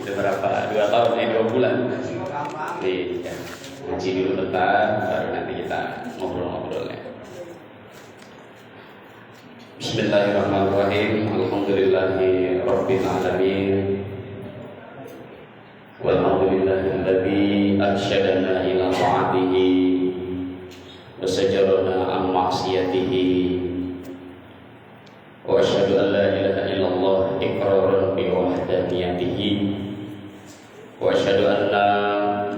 Udah berapa? 2 tahun, 2 bulan. Nih, ya. Ngaji dulu bentar, baru nanti kita ngobrol-ngobrolnya. Bismillahirrahmanirrahim. Alhamdulillahi rabbil alamin. Walhamdulillahilladzi arsyadana ila ta'atihi wa sajarana an ma'siyatihi. Wa asyhadu an la ilaha illallah iqraran bi wahdaniyatihi. Wa asyhadu anna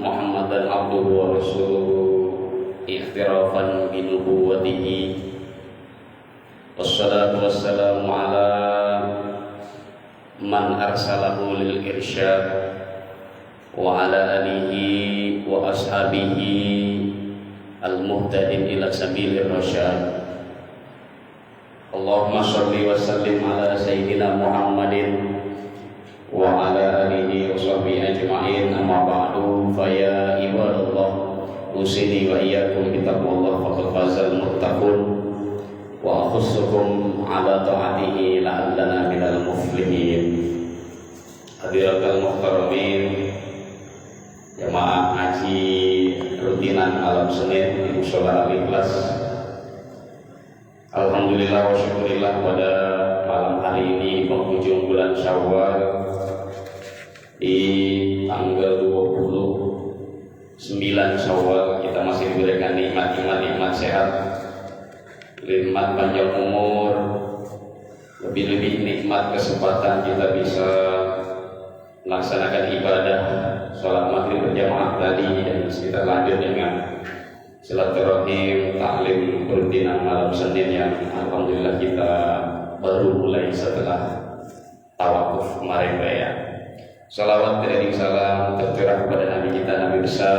Muhammadan abduhu wa rasuluhu i'tirafan bi nubuwwatihi. Wassalatu wassalamu ala man arsalahu lil irsyad wa ala alihi wa ashabihi al-muhtadin ila sabilir rasyad. Allahumma shalli wa sallim ala sayyidina Muhammadin wa ala alihi wa sahbihi ajma'in. Amma ba'du, fa ya ibadallah, usini wa iyyakum bi taqwallah faqad fazal muttaqun wa akhussukum ala ta'atihi la'allana minal muflihin. Hadiratul muhtaramin, jamaah ngaji rutinan malam Senin di Mushola Al-Ikhlas. Alhamdulillah wa syukurillah, pada malam hari ini penghujung bulan Syawal di tanggal 29 Syawal kita masih diberikan nikmat sehat, nikmat panjang umur, lebih-lebih nikmat kesempatan kita bisa melaksanakan ibadah sholat maghrib berjamaah tadi, dan kita lanjut dengan silaturahim taklim rutinan malam Senin yang alhamdulillah kita baru mulai setelah tawakuf kemarin ya. Salawat dan salam tercurah kepada Nabi kita, Nabi besar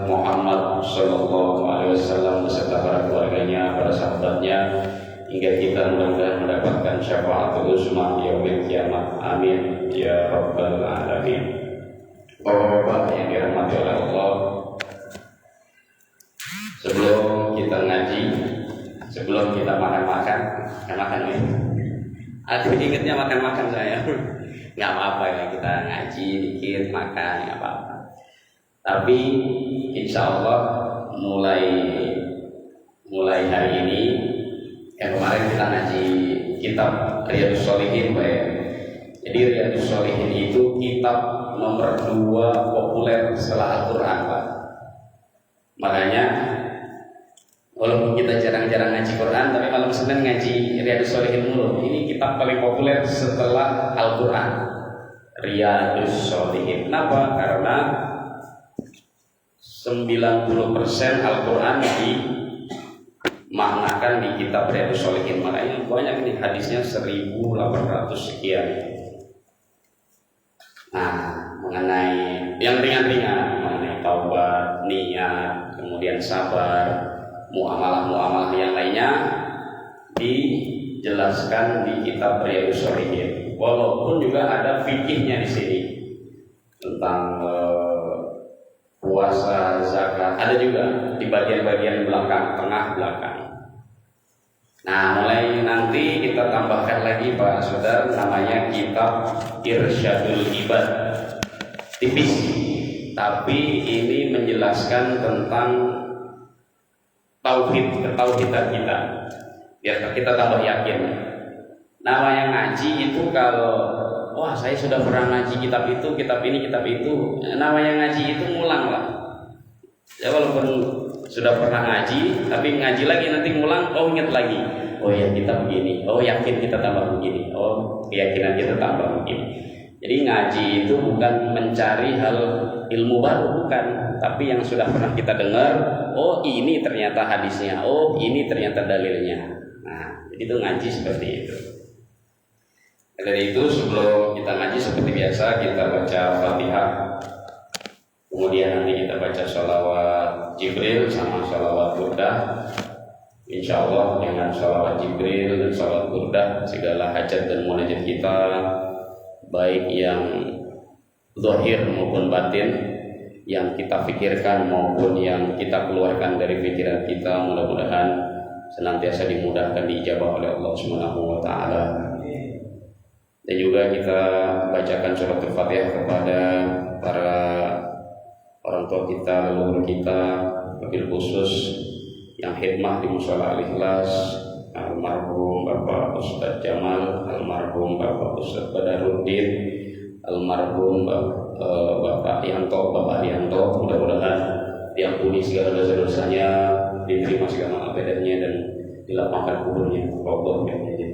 Muhammad Sallallahu Alaihi Wasallam beserta para keluarganya, para sahabatnya, hingga kita mudah-mudahan mendapatkan syafaatul uzma yaumil kiamat. Amin ya rabbal alamin. Bapak-bapak yang dirahmati oleh Allah, sebelum kita ngaji, sebelum kita makan-makan ya. Aku ingatnya makan-makan saya. Nggak apa-apa ya, kita ngaji dikit, makan, nggak apa-apa. Tapi insya Allah mulai hari ini, yang kemarin kita ngaji kitab Riyadhus Shalihin, Pak. Jadi Riyadhus Shalihin itu kitab nomor 2 populer setelah Al-Quran, Pak. Makanya walaupun kita jarang-jarang ngaji Quran, tapi malam Senin ngaji Riyadhus Shalihin mulu. Ini kitab paling populer setelah Al-Quran, Riyadhus Shalihin. Kenapa? Karena 90% Al-Quran dimaknakan di kitab Riyadhus Shalihin. Makanya banyak nih hadisnya, 1800 sekian. Nah, mengenai yang ringan-ringan, mengenai taubat, niat, kemudian sabar, muamalah-muamalah yang lainnya dijelaskan di kitab Riyadhus Shalihin. Walaupun juga ada fikihnya di sini tentang puasa, zakat, ada juga di bagian-bagian belakang, tengah belakang. Nah, mulai nanti kita tambahkan lagi Pak Saudara, namanya kitab Irsyadul Ibad. Tipis, tapi ini menjelaskan tentang ketauhidan kita, biar kita tambah yakin. Namanya ngaji itu kalau wah saya sudah pernah ngaji kitab itu, kitab ini, kitab itu, namanya ngaji itu ngulang lah. Ya walaupun sudah pernah ngaji, tapi ngaji lagi nanti ngulang, oh ingat lagi, oh ya kita begini, oh yakin kita tambah begini, oh keyakinan kita tambah begini. Jadi ngaji itu bukan mencari hal ilmu baru, bukan, tapi yang sudah pernah kita dengar, oh ini ternyata hadisnya, oh ini ternyata dalilnya. Nah, jadi itu ngaji seperti itu. Dari itu sebelum kita ngaji seperti biasa kita baca Fatihah, kemudian nanti kita baca sholawat Jibril sama sholawat Burdah. Insya Allah dengan sholawat Jibril dan sholawat Burdah segala hajat dan munajat kita, baik yang zahir maupun batin, yang kita pikirkan maupun yang kita keluarkan dari pikiran kita, mudah-mudahan senantiasa dimudahkan, diijabah oleh Allah Subhanahu wa taala. Dan juga kita bacakan surat Al-Fatihah kepada para orang tua kita, leluhur kita, wabil khusus yang khidmah di Mushola Al-Ikhlas, almarhum Bapak Ustadz Jamal, almarhum Bapak Ustadz Badaruddin, almarhum Bapak Yanto, mudah-mudahan diampuni segala dosa-dosanya, diterima segala amalnya dan dilapangkan kuburnya. Roboh ya jadi.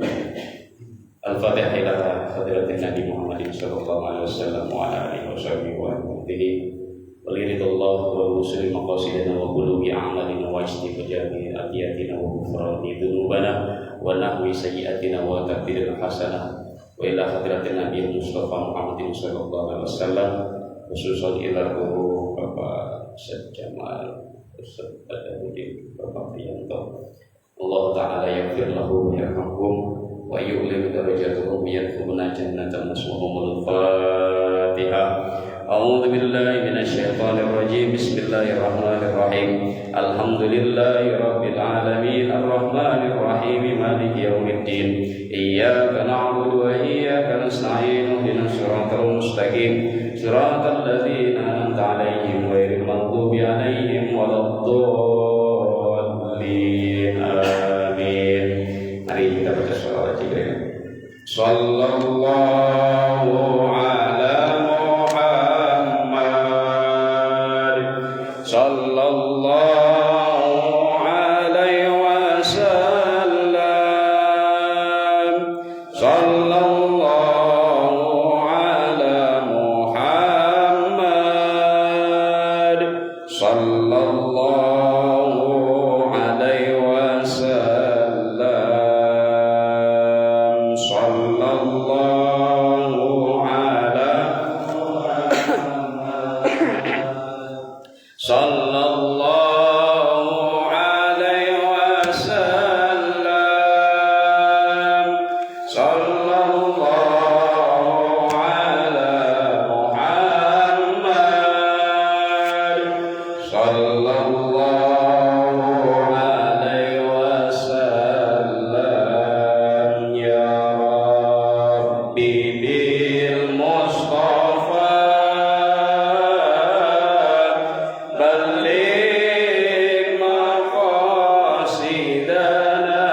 Al-Fatihah ila hadirat Nabi Muhammad sallallahu alaihi wasallam wa ala alihi washabihi wa alihi wa liridullah wa muslim maqasidina wa qulubi a'malina wa ijtibahi abiyatina wa ghufrani dzunubana wa nahwi sayyi'atina wa takdiril hasanah wa ila hadirat Nabi Mustafa Muhammad sallallahu alaihi wasallam khususan ila ruh Bapak Ustadz Jamal, Ustadz Badaruddin, Bapak Priyanto. Allah Ta'ala yaghfir lahu yarhamhum wa yu'lim darajatuhum yadkhuluna jannatan nasmuhumul Fatihah. A'udzu billahi minasy syaithanir rajim. Bismillahirrahmanirrahim. Alhamdulillahi rabbil alamin arrahmanir rahim maliki yaumiddin. Iyyaka na'budu wa iyyaka nasta'in. Ihdinas siratal mustaqim. Siratal ladzina an'amta 'alaihim ghairil maghdubi 'alaihim waladdallin. Amin. Mari kita baca shalawat Jibril. Sallallahu ala Muhammad. Sallallahu alaihi wasallam. Sallallahu ala Muhammad. Sallallahu alaihi wasallam. Sallallahu ala Sallallahu alaihi wasallam. Sallallahu ala Muhammad. Sallallahu alaihi wasallam. Ya Rabbi bil Mustafa balligh maqasidana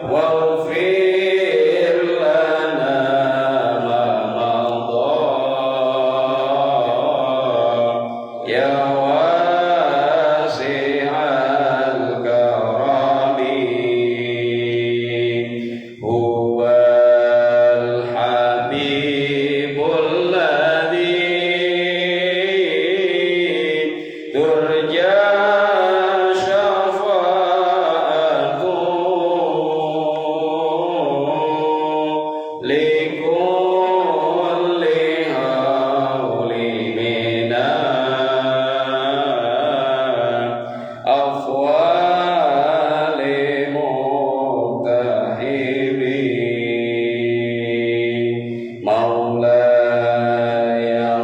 waghfir lana ma madha ya wasi'al karami huwal habibul ladzi turja syafa'atuhu likulli hauli mina afwali mutahibi maulaya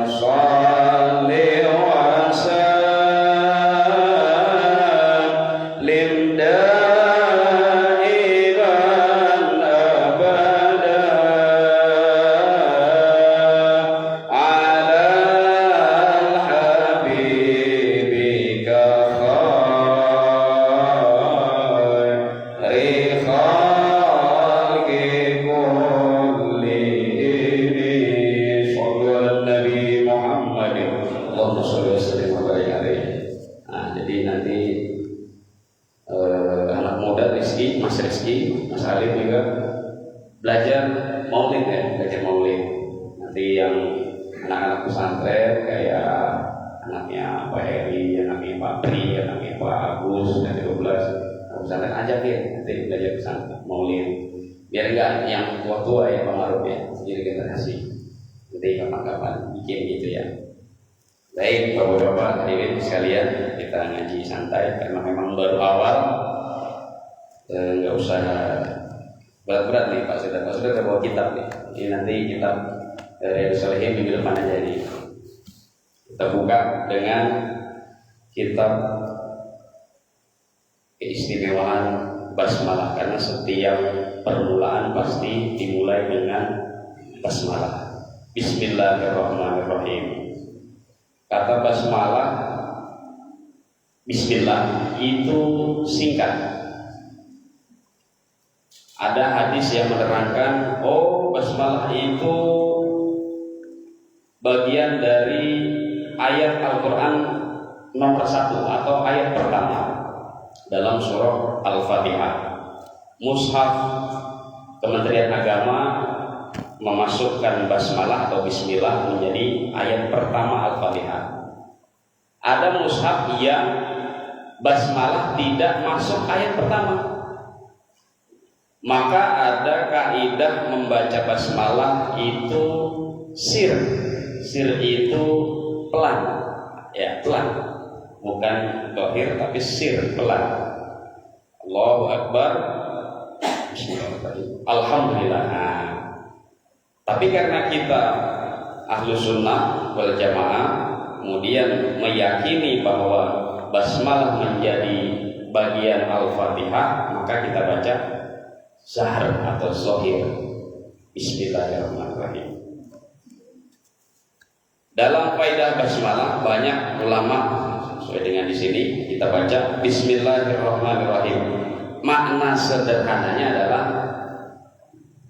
salli wa sallim daiman abada ala habibika khairi khalqi kullihim. Shallu ala Nabi Muhammad. Allahumma shalli wa sallim wa barik alaihi. Nah, jadi nanti anak muda Rizky, Mas Alim juga belajar maulid ya, belajar maulid. Nanti yang anak-anak pesantren kayak anaknya Pak Heri, anaknya Pak Pri, anaknya Pak Agus, dan 12 anak pesantren ajakin nanti belajar pesantren maulid. Biar enggak yang tua-tua ya pengaruh ya, jadi generasi. Nanti kapan-kapan bikin gitu ya. Baik, Bapak-bapak hadirin sekalian, kita ngaji santai karena memang baru awal. Nggak usah berat-berat nih Pak Sudah bawa kitab nih. Ini nanti kitab Riyadhus Shalihin minggu depan aja nih. Kita buka dengan kitab keistimewaan basmalah karena setiap permulaan pasti dimulai dengan basmalah. Bismillahirrahmanirrahim. Kata basmalah, bismillah itu singkat. Ada hadis yang menerangkan, basmalah itu bagian dari ayat Al-Quran nomor 1 atau ayat pertama dalam surah Al-Fatihah. Mushaf Kementerian Agama memasukkan basmalah atau bismillah menjadi ayat pertama Al-Fatihah. Ada mushaf yang basmalah tidak masuk ayat pertama. Maka ada kaidah membaca basmalah itu sir. Sir itu pelan. Ya, pelan. Bukan dohir tapi sir, pelan. Allahu Akbar. Bismillahirrahmanirrahim. Alhamdulillah. Tapi karena kita ahlu sunnah wal jamaah kemudian meyakini bahwa basmalah menjadi bagian Al-Fatihah, maka kita baca zahar atau zohir. Bismillahirrahmanirrahim. Dalam kaidah basmalah banyak ulama sesuai dengan di sini kita baca Bismillahirrahmanirrahim. Makna sederhananya adalah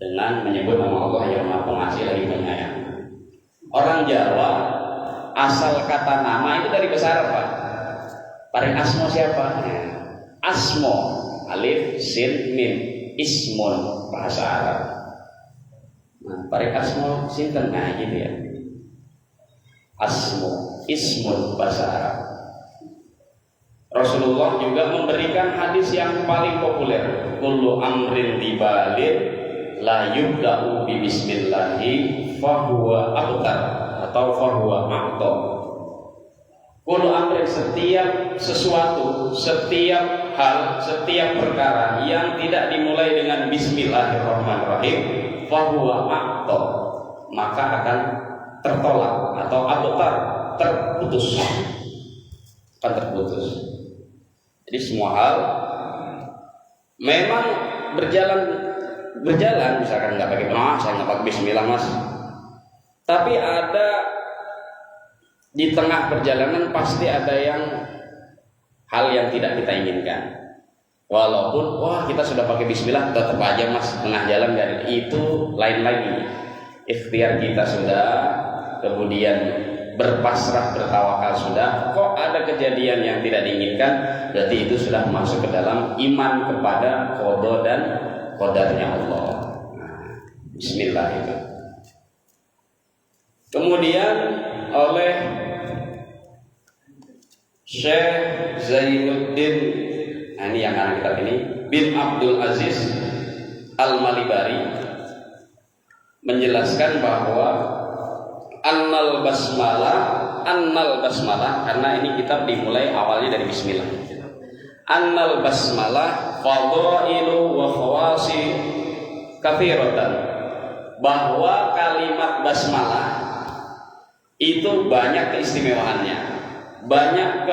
dengan menyebut nama Allah yang Maha Pengasih lagi Penyayang. Orang Jawa asal kata nama itu dari bahasa Arab, Pak. Paling asmo siapa? Asmo, alif, sin, mim, ismun bahasa Arab. Nah, paling asmo sinten gitu ya. Asmo, ismun bahasa Arab. Rasulullah juga memberikan hadis yang paling populer, kullu amrin dibalir la yubda'u bi bismillahi fahuwa abtar atau fahuwa a'ta. Kullu amrin, setiap sesuatu, setiap hal, setiap perkara yang tidak dimulai dengan bismillahirrahmanirrahim fahuwa a'ta, maka akan tertolak atau abtar, terputus. Akan terputus. Jadi semua hal memang berjalan misalkan nggak pakai saya nggak pakai bismillah mas, tapi ada di tengah perjalanan pasti ada hal yang tidak kita inginkan. Walaupun kita sudah pakai bismillah tetap aja mas tengah jalan itu lain lagi. Ikhtiar kita sudah, kemudian berpasrah bertawakal sudah, kok ada kejadian yang tidak diinginkan, berarti itu sudah masuk ke dalam iman kepada qada dan qadarnya Allah. Bismillah itu. Kemudian oleh Syekh Zainuddin, ini yang anak kitab ini, bin Abdul Aziz Al-Malibari menjelaskan bahwa annal basmalah karena ini kitab dimulai awalnya dari bismillah. Annal basmalah fadailu wa khawasi katsiratan, bahwa kalimat basmalah itu banyak keistimewaannya, banyak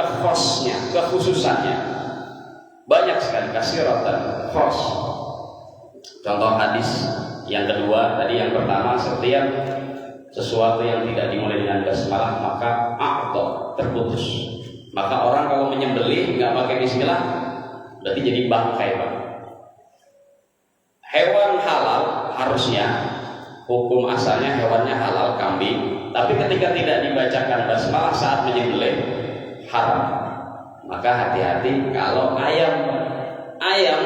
kekhususannya, banyak sekali katsiratan, khos. Contoh hadis yang kedua tadi, yang pertama setiap sesuatu yang tidak dimulai dengan basmalah maka a'ta, terputus. Maka orang kalau menyembelih nggak pakai bismillah berarti jadi bangkai, Pak. Hewan halal harusnya hukum asalnya hewannya halal, kambing, tapi ketika tidak dibacakan basmalah saat menyembelih haram. Maka hati-hati kalau ayam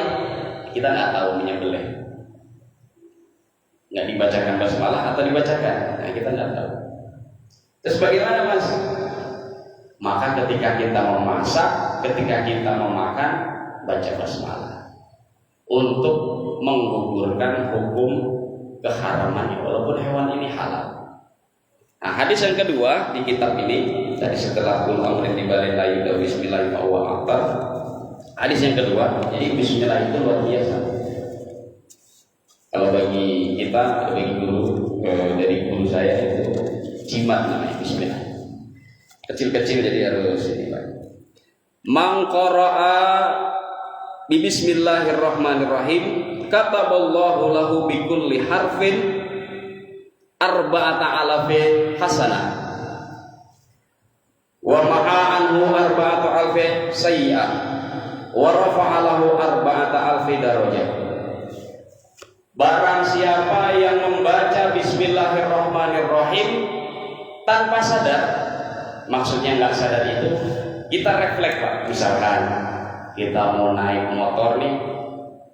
kita nggak tahu menyembelih, nggak dibacakan basmalah atau dibacakan, nah kita nggak tahu. Terus bagaimana mas? Maka ketika kita memasak, ketika kita memakan, baca basmalah untuk menggugurkan hukum keharamannya walaupun hewan ini halal. Nah, hadis yang kedua di kitab ini tadi setelah kul amrin dibalil la yuda bismillah wa akbar. Hadis yang kedua, jadi bismillah itu luar biasa. Kalau bagi kita, bagi guru dari guru saya itu jimat namanya bismillah. Kecil-kecil jadi harus ini Pak. Man qara'a bi bismillahirrahmanirrahim kataballahu lahu bikulli harfin arba'ata alafin hasanah wa maha anhu arba'atu alfin sayyi'ah wa rafa'a lahu arba'ata alfi darajah. Barang siapa yang membaca bismillahirrahmanirrahim tanpa sadar, maksudnya nggak sadar itu kita refleks Pak. Misalkan kita mau naik motor nih,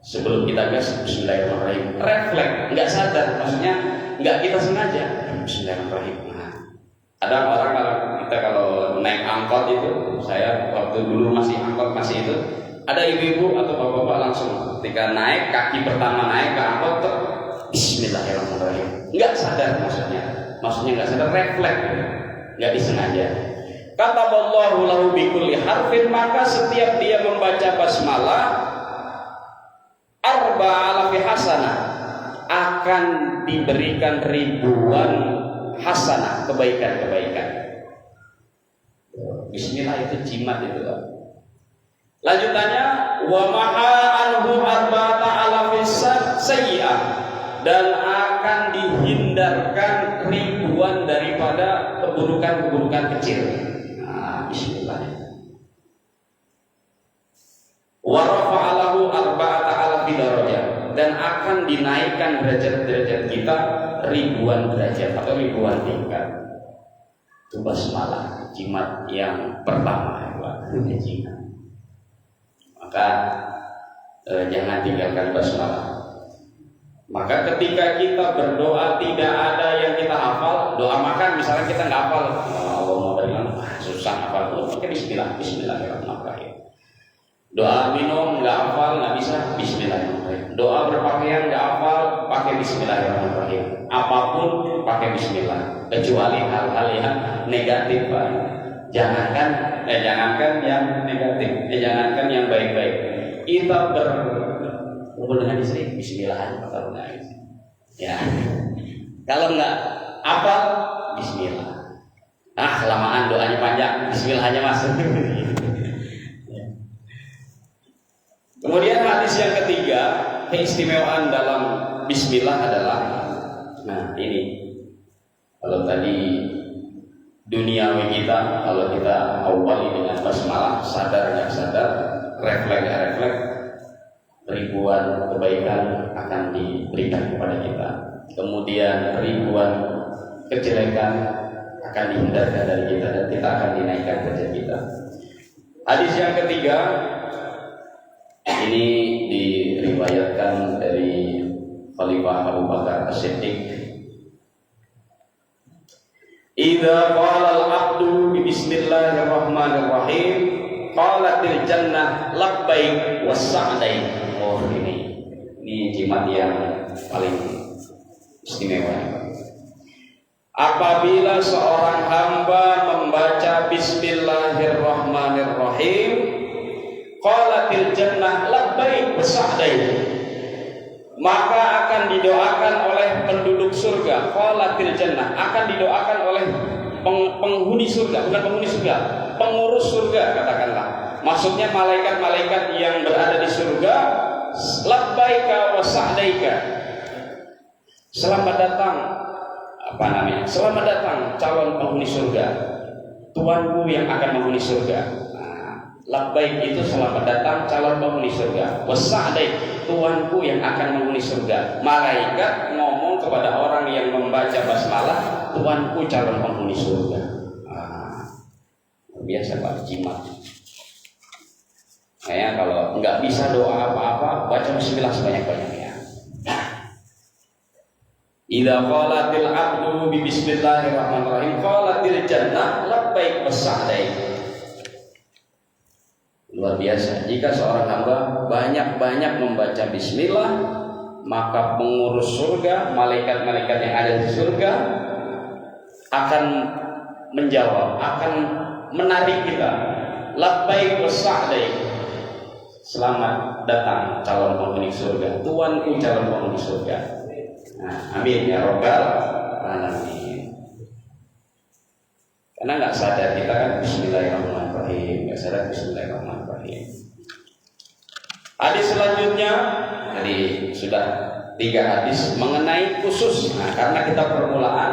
sebelum kita gas bismillahirrahmanirrahim, refleks, nggak sadar, maksudnya nggak kita sengaja bismillahirrahmanirrahim. Nah, ada orang kalau naik angkot itu, saya waktu dulu masih angkot masih itu, ada ibu-ibu atau bapak-bapak langsung ketika naik, kaki pertama naik ke angkot tuh bismillahirrahmanirrahim, nggak sadar, maksudnya nggak sadar, refleks, nggak disengaja. Kataballahu lahu bikulli harfin, maka setiap dia membaca basmalah arba'alafi hasanah, akan diberikan ribuan hasanah, kebaikan-kebaikan. Bismillah itu jimat itu Pak. Lanjutannya wa maha anhu arba'ata alafis sayyi'ah, dan akan dihindarkan ribuan daripada keburukan-keburukan kecil. Nah, bismillah. Wa rafa'a lahu arba'ata alafi darajah, dan akan dinaikkan derajat-derajat kita ribuan derajat atau ribuan tingkat. Itu basmalah, jimat yang pertama ya, jimat. Maka jangan tinggalkan basmalah. Maka ketika kita berdoa tidak ada yang kita hafal, doa makan misalnya kita nggak hafal, Allahumma barik, susah hafal dulu, pakai bismillahirrahmanirrahim. Doa minum nggak hafal, nggak bisa, bismillahirrahmanirrahim. Doa berpakaian nggak hafal, pakai bismillahirrahmanirrahim. Apapun pakai bismillah, kecuali hal-hal yang negatif Pak. Jangankan yang negatif, jangankan yang baik-baik. Kita berkumpul dengan istri, bismillah aja, ya. Kalau nggak apa, bismillah. Kelamaan doanya panjang, bismillah aja masuk. Kemudian hadis yang ketiga, keistimewaan dalam bismillah adalah, nah ini, kalau tadi duniawi kita, kalau kita awali dengan basmalah, sadar nggak sadar, refleks nggak refleks, ribuan kebaikan akan diberikan kepada kita. Kemudian ribuan kejelekan akan dihindarkan dari kita, dan kita akan dinaikkan derajat kita. Hadis yang ketiga ini diriwayatkan dari Khalifah Abu Bakar As-Siddiq. Idza qala al-'abdu bi bismillahirrahmanirrahim qalatil jannah labbaik was-sa'daik. Oh, ini jimat yang paling istimewa. Apabila seorang hamba membaca bismillahirrahmanirrahim, qalatil jannah labbaik was-sa'daik, maka akan didoakan oleh penduduk surga. Qalatil jannah, akan didoakan oleh penghuni surga, bukan penghuni surga, pengurus surga katakanlah. Maksudnya malaikat-malaikat yang berada di surga, labbaika wa sa'daika. Selamat datang, selamat datang calon penghuni surga, tuanku yang akan menghuni surga. Labbaik itu selamat datang calon penghuni surga. Wasa'daik, tuanku yang akan menghuni surga. Malaikat ngomong kepada orang yang membaca basmalah, tuanku calon penghuni surga. Biasa Pak, jimat. Kayaknya kalau nggak bisa doa apa-apa, baca bismillah sebanyak-banyaknya. Idza qalatil 'abdu bi bismillahirrahmanirrahim qalatil jannah labbaik was-sa'daik. Luar biasa, jika seorang hamba banyak-banyak membaca bismillah, maka pengurus surga, malaikat-malaikat yang ada di surga akan menjawab, akan menarik kita, labbaik was-sa'daik, selamat datang calon penghuni surga, tuanku calon penghuni surga. Nah, amin ya rabbal alamin. Karena nggak sadar kita kan bismillahirrahmanirrahim, nggak sadar bismillahirrahmanirrahim. Hadis selanjutnya, jadi sudah 3 hadis mengenai khusus. Nah, karena kita permulaan,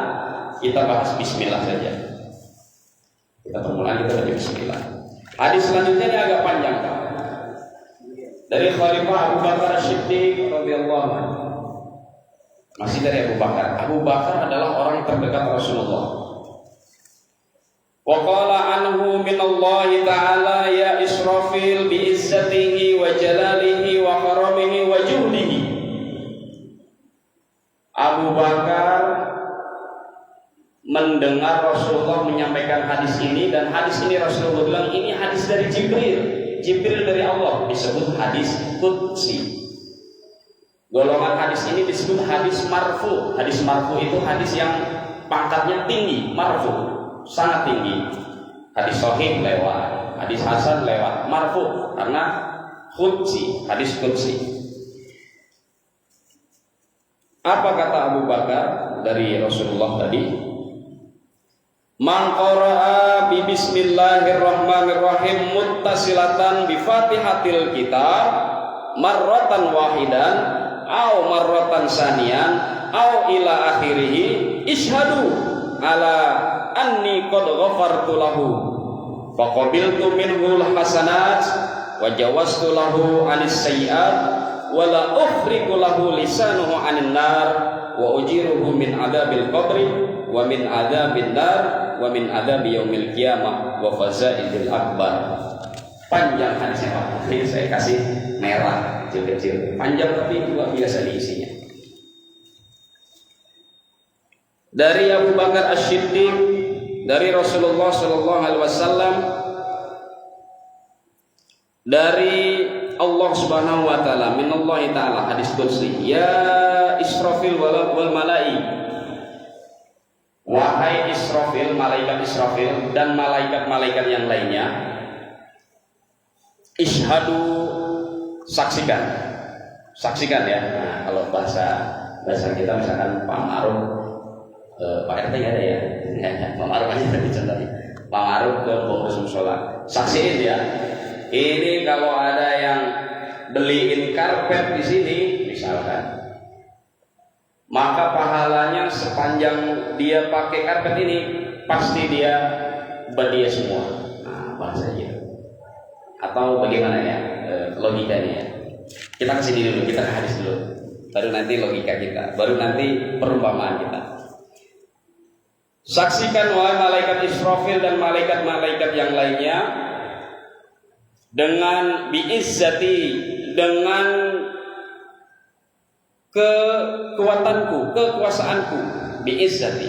kita bahas bismillah saja. Kita permulaan, kita baca bismillah. Hadis selanjutnya ini agak panjang, Pak. Dari Khalifah Abu Bakar As-Siddiq radhiyallahu anhu. Masih dari Abu Bakar. Abu Bakar adalah orang terdekat Rasulullah. Wa qala anhu min Allah ta'ala ya Israfil bi izzatihi wa jalalihi wa karamihi wa juhdihi. Abu Bakar mendengar Rasulullah menyampaikan hadis ini, dan hadis ini Rasulullah bilang ini hadis dari Jibril dari Allah, disebut hadis qudsi. Golongan hadis ini disebut hadis marfu. Hadis marfu itu hadis yang pangkatnya tinggi, marfu, sangat tinggi. Hadis sahih lewat, hadis hasan lewat, marfu karena qudsi, hadis qudsi. Apa kata Abu Bakar dari Rasulullah tadi? Man qara'a bi bismillahirrahmanirrahim muttasilatan bi Fatihatil kitab marratan wahidan au marratan saniyan au ila akhirih ishhadu ala anni qad ghafartu lahu faqabiltu minhu hasanat wa jawaztu lahu anis sayyi'at wa la ukhriqu lahu lisanuhu anin nar wa ujiruhu min adabil qabri wa min adabin nar wa min adabi yaumil qiyamah wa fazailil akbar. Panjang hadisnya Pak. Ini saya kasih merah kecil-kecil. Panjang tapi luar biasa diisinya. Dari Abu Bakar As-Siddiq dari Rasulullah sallallahu alaihi wasallam, dari Allah Subhanahu wa taala, minallahi taala, hadis qudsi, ya Israfil wal malai. Wahai Israfil, malaikat Israfil dan malaikat-malaikat yang lainnya, ishadu, saksikan ya. Nah, kalau bahasa kita misalkan Pak Ma'ruf, Pak RT nggak ada ya, Pak Ma'ruf aja tadi contohnya, Pak Ma'ruf ke pengurus musola, saksiin ya. Ini kalau ada yang beliin karpet di sini, misalkan, maka pahalanya sepanjang dia pakai karpet ini pasti dia berdia semua. Nah, bahasa gitu. Atau bagaimana ya logikanya ya? Kita kesini dulu, kita ke hadis dulu, baru nanti logika kita, baru nanti perumpamaan kita. Saksikan wahai malaikat Israfil dan malaikat-malaikat yang lainnya dengan biizzati, dengan kekuatanku, kekuasaanku, biizzati,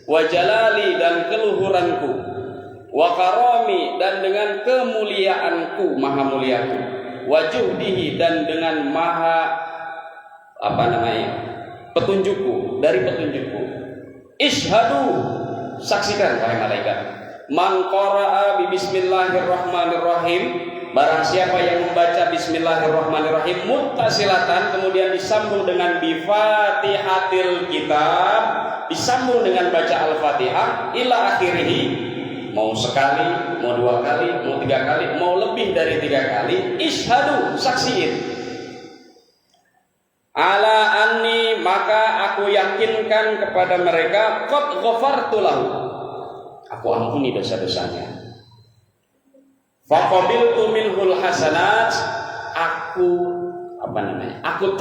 wa jalali, dan keluhuranku, wa karami, dan dengan kemuliaanku, maha muliaku, wa juhdihi, dan dengan maha petunjukku, dari petunjukku. Ishhadu, saksikan wahai malaikat, man qara'a bi bismillahirrahmanirrahim, barang siapa yang membaca bismillahirrahmanirrahim muttasilatan, kemudian disambung dengan bi Fatihatil kitab, disambung dengan baca Al-Fatihah ila akhirih, mau sekali, mau 2 kali, mau 3 kali, mau lebih dari 3 kali, ishhadu, saksiin, ala anni, maka aku yakinkan kepada mereka, qad ghafartu lahu, aku ampuni dosa-dosanya. Faqabiltu minhul hasanat, aku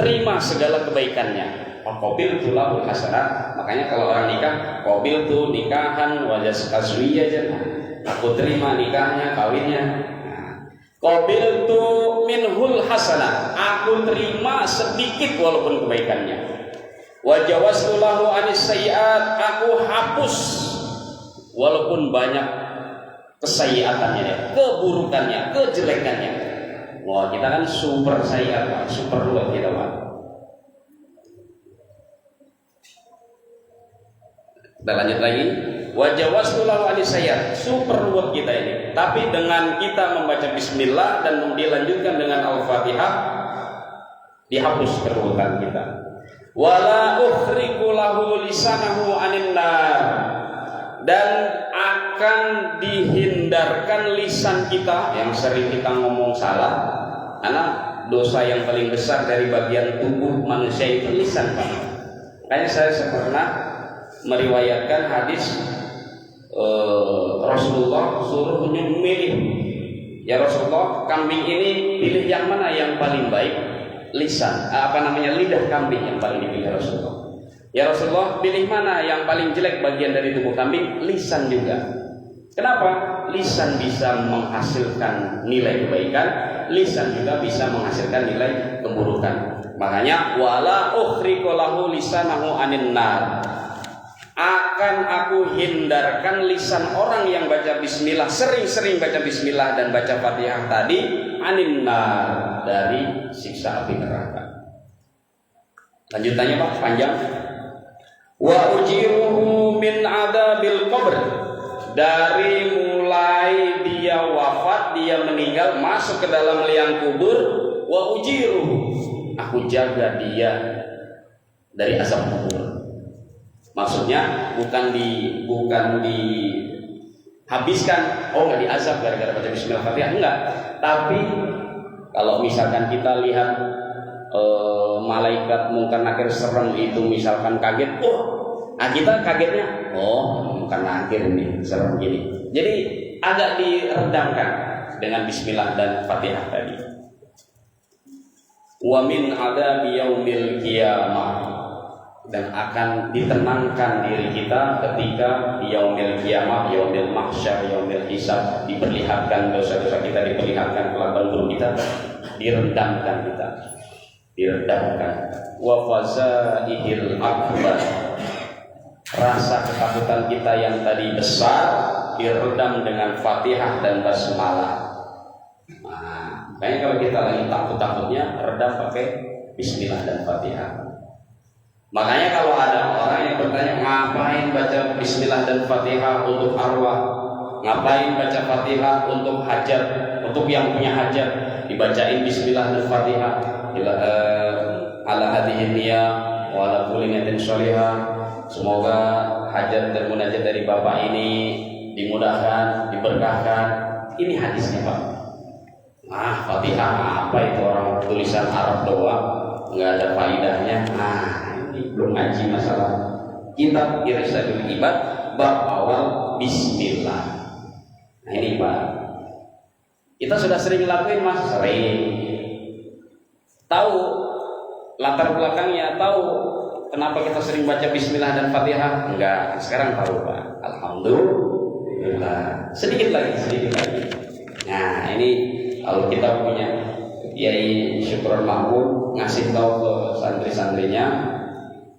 terima segala kebaikannya. Faqabiltu lahul hasanat. Makanya kalau orang nikah, qabiltu nikahan wa jazwiyatan, aku terima nikahnya, kawinnya. Qabiltu minhul hasanat, aku terima sedikit walaupun kebaikannya. Wa jawaztu lahu anis sayyi'at, aku hapus walaupun banyak kesayyiatannya, keburukannya, kejelekannya. Wah, kita kan super sayyiat, Pak, super luar kita, Pak. Kita lanjut lagi. Wa jawaztu lahu anis sayyi'at, super luar kita ini. Tapi dengan kita membaca bismillah dan dilanjutkan dengan Al-Fatihah, dihapus keburukan kita. Wala ukhriqu lahu lisanahu anin nar, dan akan dihindarkan lisan kita yang sering kita ngomong salah, karena dosa yang paling besar dari bagian tubuh manusia itu lisan, Pak. Makanya saya pernah meriwayatkan hadis Rasulullah suruh memilih, ya Rasulullah, kambing ini pilih yang mana yang paling baik? Lisan, lidah kambing yang paling dipilih Rasulullah. Ya Rasulullah, pilih mana yang paling jelek bagian dari tubuh kambing? Lisan juga. Kenapa? Lisan bisa menghasilkan nilai kebaikan, lisan juga bisa menghasilkan nilai keburukan. Makanya wala ukhriqu lahu lisanahu anin nar. Akan aku hindarkan lisan orang yang baca bismillah, sering-sering baca bismillah dan baca Fatihah tadi, anin nar, dari siksa api neraka. Lanjutannya Pak, panjang. Wa ujiruhu min adabil qabr, dari mulai dia wafat, dia meninggal, masuk ke dalam liang kubur, wa ujiruhu, aku jaga dia dari azab kubur. Maksudnya bukan dihabiskan, nggak diazab gara-gara baca bismillah-fatihah, enggak. Tapi kalau misalkan kita lihat malaikat mungkar nakir serem itu misalkan kaget, kita kagetnya, mungkar nakir ini serem gini. Jadi agak diredamkan dengan bismillah dan fatihah tadi. Wa min adabi yaumil qiyamah, dan akan ditenangkan diri kita ketika yaumil qiyamah, yaumil mahsyar, yaumil hisab, diperlihatkan dosa-dosa kita, diperlihatkan kelakuan buruk kita, direndamkan kita. Wa fazaihil akbar, rasa ketakutan kita yang tadi besar diredam dengan Fatihah dan basmalah. Kayaknya kalau kita lagi takut-takutnya, redam pakai bismillah dan Fatihah. Makanya kalau ada orang yang bertanya, ngapain baca bismillah dan Fatihah untuk arwah, ngapain baca Fatihah untuk hajat, untuk yang punya hajat, dibacain bismillah dan Fatihah. Ala hadhihi niyah wa ala kulli niyatin sholihah, semoga hajat dan munajat dari bapak ini dimudahkan, diberkahkan. Ini hadisnya Pak. Fatihah apa itu, orang tulisan Arab doang, nggak ada faedahnya. Ini belum ngaji masalah kitab Irsyadul Ibad bab awal bismillah. Ini Pak, kita sudah sering lakuin Mas, sering. Tahu latar belakangnya, tahu kenapa kita sering baca bismillah dan Fatihah? Enggak, sekarang tahu Pak. Alhamdulillah. Sedikit lagi. Nah, ini kalau kita punya Kiai Syukron Mahmud ngasih tahu ke santri-santrinya,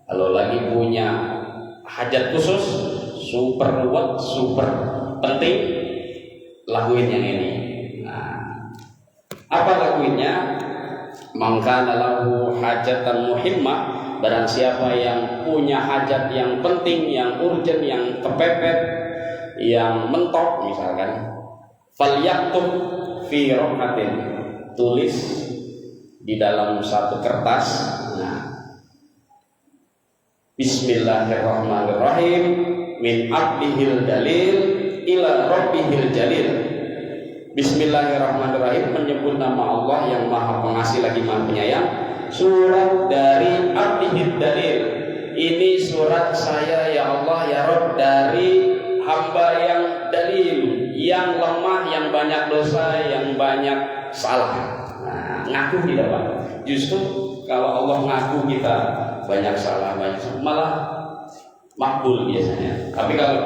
kalau lagi punya hajat khusus, super penting, lakuin yang ini. Apa lakuinnya? Maka lahu hajatan muhimmah, barang siapa yang punya hajat yang penting, yang urgent, yang kepepet, yang mentok misalkan, falyaktub fi raqatin, tulis di dalam satu kertas. Bismillahirrahmanirrahim, min abdihil dalil ila rabbihil jalil. Bismillahirrahmanirrahim, menyebut nama Allah yang maha pengasih lagi maha penyayang. Surat dari abdihil dalil, ini surat saya ya Allah ya Rabb, dari hamba yang dalil, yang lemah, yang banyak dosa, yang banyak salah. Ngaku tidak Pak? Justru kalau Allah ngaku kita banyak salah, malah makbul biasanya. Tapi kalau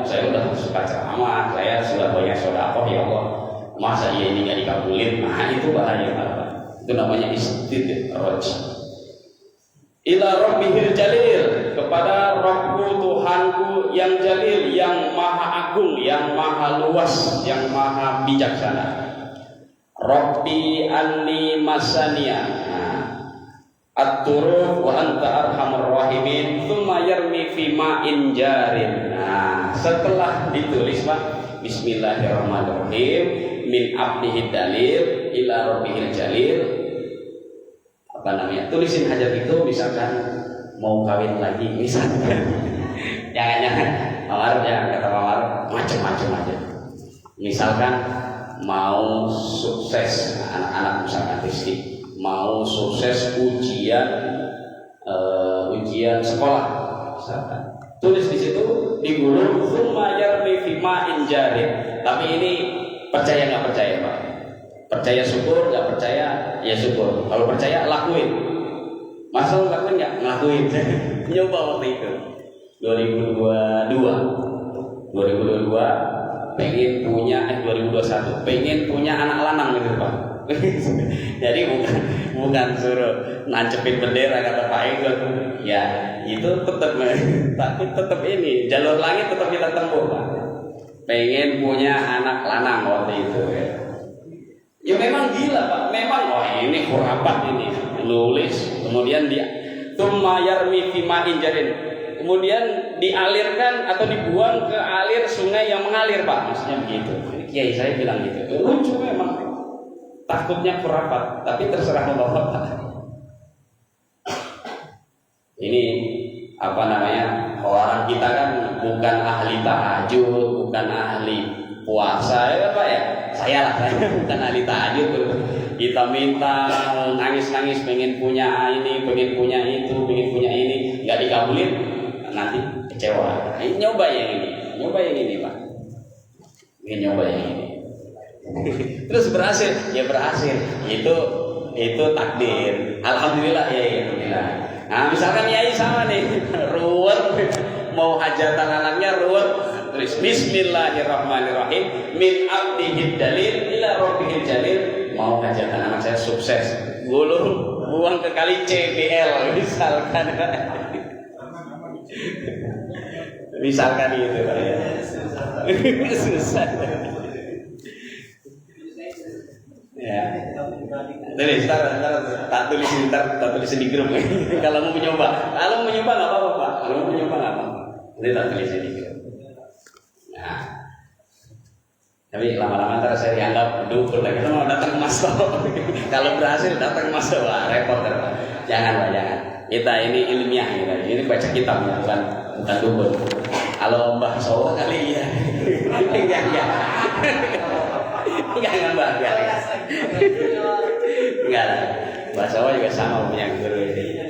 saya udah suka ceramah, saya sudah banyak sedekah, ya Allah, masa ini nggak dikabulin? Itu bahaya Pak. Itu namanya istidraj. Ila rabbihil jalil, kepada Rabbku Tuhanku yang jalil, yang maha agung, yang maha luas, yang maha bijaksana. Rabbi anni masaniya at-turuf wa anta arhamur rahimin, thumma yarmi fi ma'in jarin. Setelah ditulis Pak, bismillahirrahmanirrahim, min abdihid dalil ila rabbihil jalil, tulisin hajat itu, misalkan mau kawin lagi misalkan. Jangan mawar, jangan kata mawar, macam-macam aja. Misalkan mau sukses anak-anak misalkan Rizky mau sukses ujian sekolah misalkan. Tulis di situ digulung summa yarmi fi ma'in jarin. Tapi ini percaya nggak percaya Pak? Percaya syukur, nggak percaya ya syukur. Kalau percaya lakuin. Masa lakuin nggak? Ngelakuin. Nyoba waktu itu 2022 pengen punya 2021 pengen punya anak lanang gitu Pak. Jadi bukan suruh nancepin bendera kata Pak Ego, ya itu tetap tapi tetap ini jalur langit tetap kita tempuh Pak. Pengen punya anak lanang waktu itu ya. Ya memang gila Pak, memang ini khurafat ini nulis kemudian dia tsumma yarmi fi ma'in jarin, kemudian dialirkan atau dibuang ke alir sungai yang mengalir Pak, maksudnya begitu. Ini kiai saya bilang gitu. Lucu memang. Takutnya khurafat, tapi terserah Bapak. Ini apa namanya? Orang kita kan bukan ahli tahajud, bukan ahli puasa ya Pak ya. Saya bukan ahli tahajud. Kita minta nangis-nangis pengen punya ini, pengen punya itu, pengen punya ini, nggak dikabulin, nanti kecewa. Ini nyoba yang ini Pak. Ini nyoba yang ini. Terus berhasil, ya berhasil. Itu takdir. Alhamdulillah ya, alhamdulillah. Nah misalkan Yai sama nih, ruwet mau hajatan anaknya ruwet, tulis Bismillahirrahmanirrahim min abdihid dalil ila rabbihil jalil. Mau hajatan anak saya sukses, gulung buang ke kali CBL misalkan itu Pak ya. Susah. Ya, tulis di grup. Kalau mau mencoba nggak apa-apa Pak. Kalau mau mencoba nggak apa-apa. Nanti tak tulis di grup. Nah, tapi lama-lama ntar saya dianggap dukun lagi. Kita mau datang ke Mas Toto. Kalau berhasil datang ke Mas Toto, repot Pak. Jangan Pak, jangan. Kita ini ilmiah kita. Ini baca kitab bukan dukun. Kalau Mbah Sowo kali ya. Enggak. Enggak Mbak, enggak lah. Mbak Sawa juga sama punya guru ini.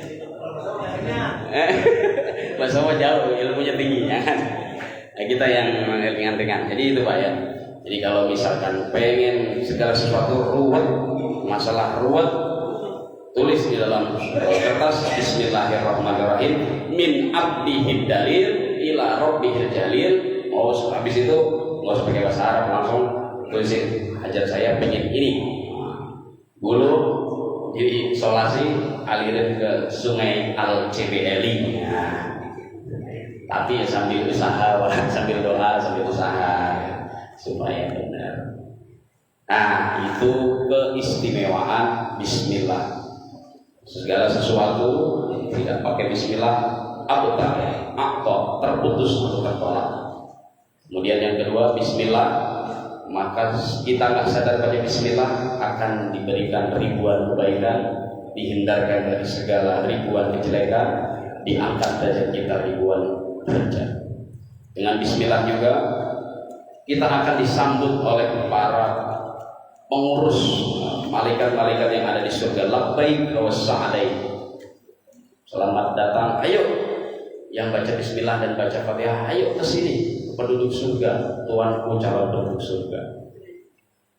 Mbak Sawa jauh, ilmunya tinggi ya kan. Nah, kita yang ringan-ringan. Jadi itu Pak ya. Jadi kalau misalkan pengen segala sesuatu ruwet, masalah ruwet, tulis di dalam kertas Bismillahirrahmanirrahim min abdihid dalil ila rabbihil jalil. Oh, habis itu nggak usah pakai bahasa Arab, langsung tulisin hajat saya pengen ini, gulu diisolasi alirin ke sungai Al-Cibeli. Nah, tapi sambil usaha, sambil doa, sambil usaha supaya benar. Nah, itu keistimewaan Bismillah. Segala sesuatu tidak pakai Bismillah terputus atau tertolak. Kemudian yang kedua Bismillah, maka kita nggak sadar pada Bismillah akan diberikan ribuan kebaikan, dihindarkan dari segala ribuan kejelekan, diangkat derajat kita ribuan derajat. Dengan Bismillah juga kita akan disambut oleh para pengurus malaikat-malaikat yang ada di surga. Labbaik wa sa'daik. Selamat datang, ayo yang baca Bismillah dan baca Fatihah, ayo ke sini penduduk surga, Tuanku calon penduduk surga.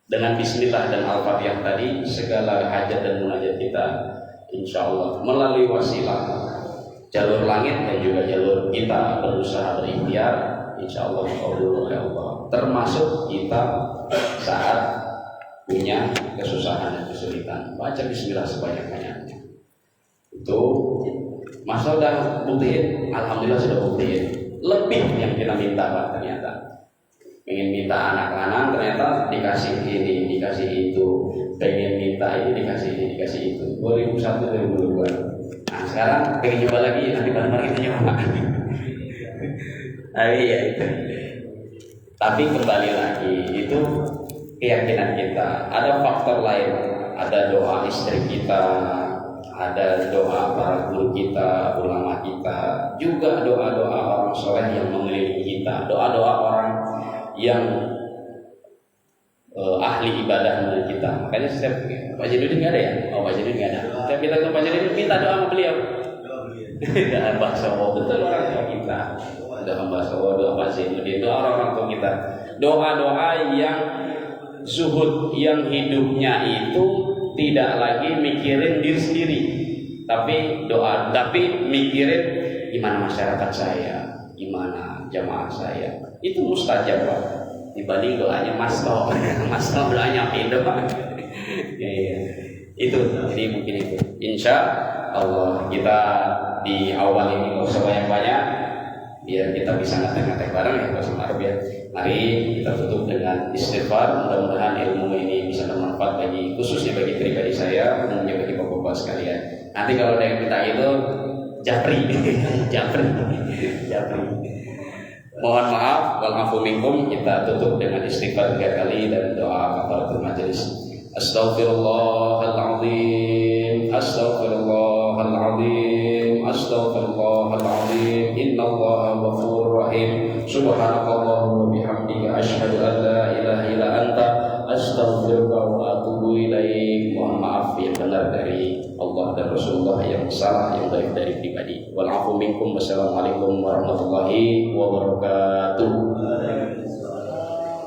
Dengan Bismillah dan Al-Fatihah tadi, segala hajat dan munajat kita insya Allah melalui wasilah jalur langit dan juga jalur kita berusaha berikhtiar, insya Allah dikabul oleh Allah. Termasuk kita saat punya kesusahan dan kesulitan, baca Bismillah sebanyak-banyaknya. Itu Mas sudah buktiin, alhamdulillah sudah buktiin. Lebih yang kita minta Pak, ternyata pengen minta anak lanang, ternyata dikasih ini, dikasih itu. Pengen minta ini, dikasih ini, dikasih itu. 2001, 2002. Nah sekarang pengen nyoba lagi, nanti bareng-bareng kita nyoba. Ya itu. Tapi kembali lagi, itu keyakinan kita. Ada faktor lain, ada doa istri kita, ada doa para guru kita, ulama kita, juga doa-doa orang soleh yang mengelilingi kita, doa-doa orang yang ahli ahli ibadah menurut kita. Makanya setiap Pak Jainuddin nggak ada ya? Oh, Pak Jainuddin nggak ada. Setiap kita ke Pak Jainuddin minta doa sama beliau. Doa bahasa betul orang tua kita. Doa bahasa doa Pak Jainuddin, doa orang tua kita. Doa-doa yang zuhud, yang hidupnya itu tidak lagi mikirin diri sendiri, tapi mikirin gimana masyarakat saya, gimana jamaah saya. Itu mustajab Pak. Dibanding doanya Mas Lo doanya pindah Pak. Ya. Itu, jadi mungkin itu. Insya Allah kita di awal ini nggak usah banyak-banyak, biar kita bisa ngetek-ngetek bareng ya bahasa Arab ya. Mari kita tutup dengan istighfar. Mudah-mudahan ilmu ini bisa bermanfaat khususnya bagi pribadi saya dan juga bagi bapak-bapak sekalian. Nanti kalau ada yang minta itu japri. Mohon maaf, wal afu minkum. Kita tutup dengan istighfar 3 kali dan doa kafaratul majelis. Astaghfirullahaladzim, astaghfirullahaladzim, astaghfirullahaladzim. Innallaha ghafurur rahim. Subhanakallahumma bihamdika asyhadu an la ilaha illa anta astaghfiruka wa atubu ilaik. Mohon maaf yang benar dari Allah dan Rasulullah, yang salah yang baik dari pribadi. Wal afu minkum. Wassalamualaikum warahmatullahi wabarakatuh.